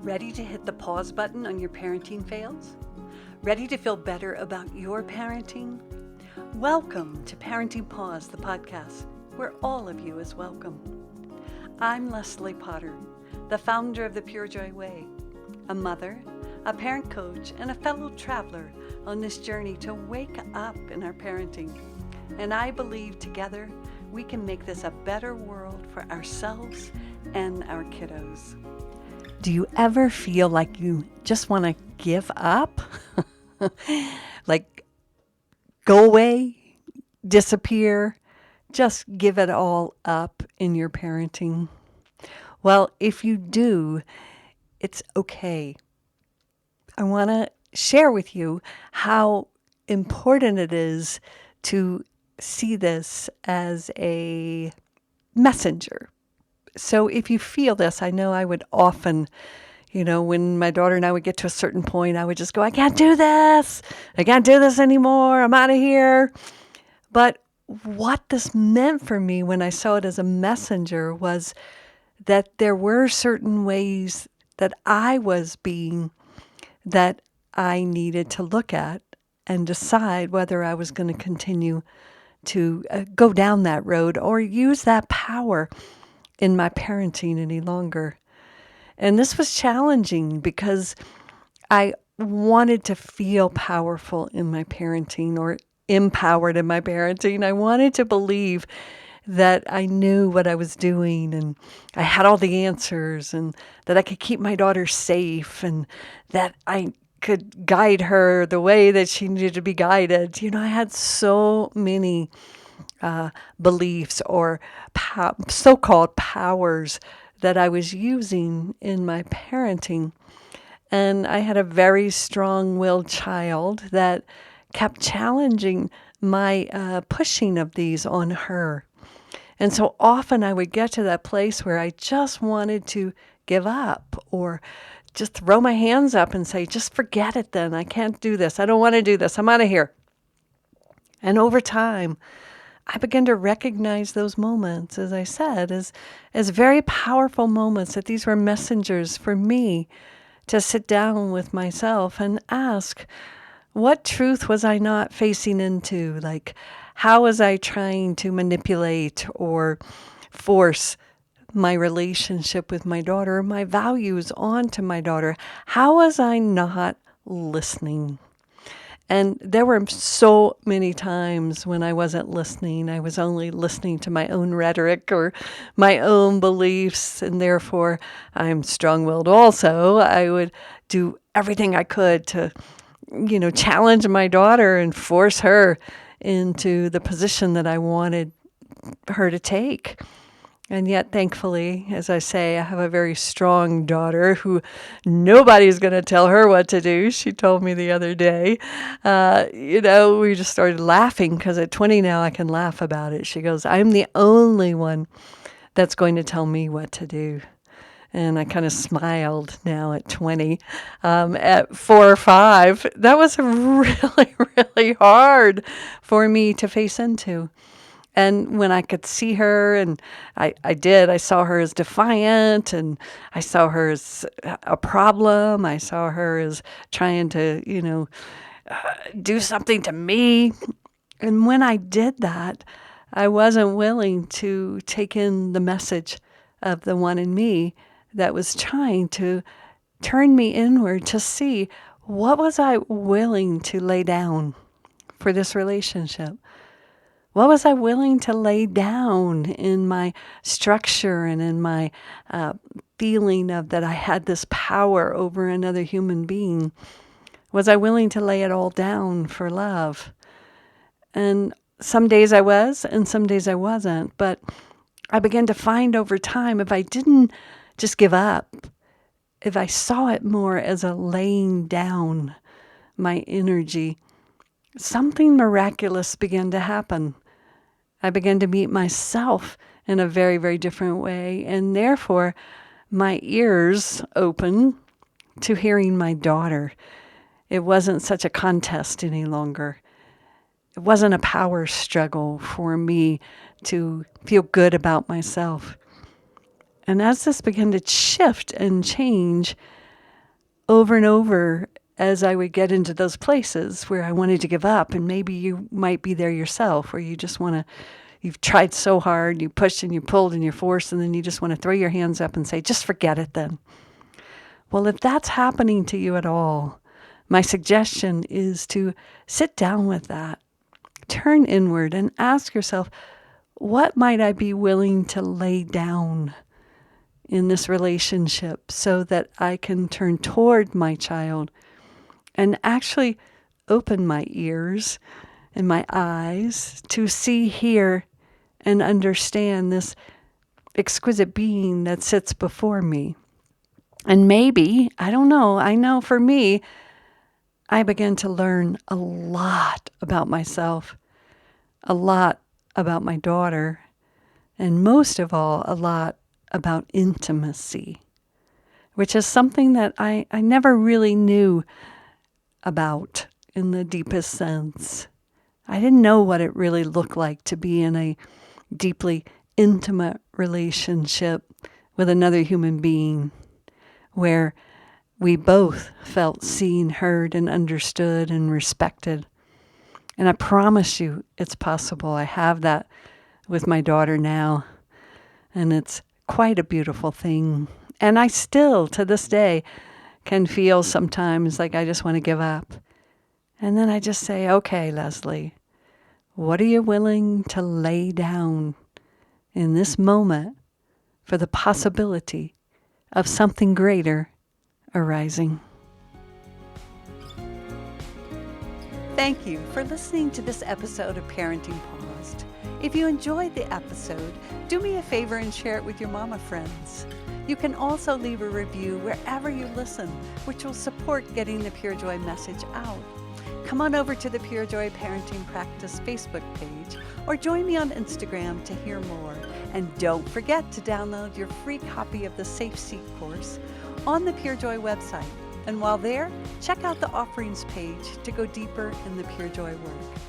Ready to hit the pause button on your parenting fails? Ready to feel better about your parenting? Welcome to Parenting Pause, the podcast, where all of you is welcome. I'm Leslie Potter, the founder of the Pure Joy Way, a mother, a parent coach, and a fellow traveler on this journey to wake up in our parenting. And I believe together we can make this a better world for ourselves and our kiddos. Do you ever feel like you just want to give up? Like go away, disappear, just give it all up in your parenting? Well, if you do, it's okay. I want to share with you how important it is to see this as a messenger. So if you feel this, I know I would often, when my daughter and I would get to a certain point, I would just go, I can't do this. I can't do this anymore. I'm out of here. But what this meant for me when I saw it as a messenger was that there were certain ways that I was being that I needed to look at and decide whether I was going to continue to go down that road or use that power in my parenting any longer. And this was challenging because I wanted to feel powerful in my parenting or empowered in my parenting. I wanted to believe that I knew what I was doing and I had all the answers and that I could keep my daughter safe and that I could guide her the way that she needed to be guided. I had so many beliefs or so-called powers that I was using in my parenting. And I had a very strong-willed child that kept challenging my pushing of these on her. And so often I would get to that place where I just wanted to give up or just throw my hands up and say, just forget it then. I can't do this. I don't want to do this. I'm out of here. And over time, I began to recognize those moments, as I said, as very powerful moments, that these were messengers for me to sit down with myself and ask, what truth was I not facing into? Like, how was I trying to manipulate or force my relationship with my daughter, my values onto my daughter? How was I not listening? And there were so many times when I wasn't listening. I was only listening to my own rhetoric or my own beliefs, and therefore I'm strong-willed also. I would do everything I could to, challenge my daughter and force her into the position that I wanted her to take. And yet, thankfully, as I say, I have a very strong daughter who nobody's going to tell her what to do. She told me the other day, we just started laughing because at 20 now I can laugh about it. She goes, I'm the only one that's going to tell me what to do. And I kind of smiled now at 20. At 4 or 5, that was really, really hard for me to face into. And when I could see her, and I saw her as defiant, and I saw her as a problem. I saw her as trying to, do something to me. And when I did that, I wasn't willing to take in the message of the one in me that was trying to turn me inward to see what was I willing to lay down for this relationship. What was I willing to lay down in my structure and in my feeling of that I had this power over another human being? Was I willing to lay it all down for love? And some days I was, and some days I wasn't. But I began to find over time, if I didn't just give up, if I saw it more as a laying down my energy, something miraculous began to happen. I began to meet myself in a very, very different way, and therefore my ears open to hearing my daughter. It wasn't such a contest any longer. It wasn't a power struggle for me to feel good about myself. And as this began to shift and change, over and over as I would get into those places where I wanted to give up. And maybe you might be there yourself, where you just want to, you've tried so hard, you pushed and you pulled and you forced, and then you just want to throw your hands up and say, just forget it then. Well, if that's happening to you at all, my suggestion is to sit down with that, turn inward and ask yourself, what might I be willing to lay down in this relationship so that I can turn toward my child and actually open my ears and my eyes to see, hear, and understand this exquisite being that sits before me. And maybe, I don't know, I know for me, I began to learn a lot about myself, a lot about my daughter, and most of all, a lot about intimacy, which is something that I never really knew about in the deepest sense. I didn't know what it really looked like to be in a deeply intimate relationship with another human being where we both felt seen, heard, and understood and respected. And I promise you it's possible. I have that with my daughter now, and it's quite a beautiful thing. And I still, to this day, can feel sometimes like I just want to give up. And then I just say, okay, Leslie, what are you willing to lay down in this moment for the possibility of something greater arising? Thank you for listening to this episode of Parenting Paused. If you enjoyed the episode, do me a favor and share it with your mama friends. You can also leave a review wherever you listen, which will support getting the Pure Joy message out. Come on over to the Pure Joy Parenting Practice Facebook page or join me on Instagram to hear more. And don't forget to download your free copy of the Safe Seat course on the Pure Joy website. And while there, check out the offerings page to go deeper in the Pure Joy work.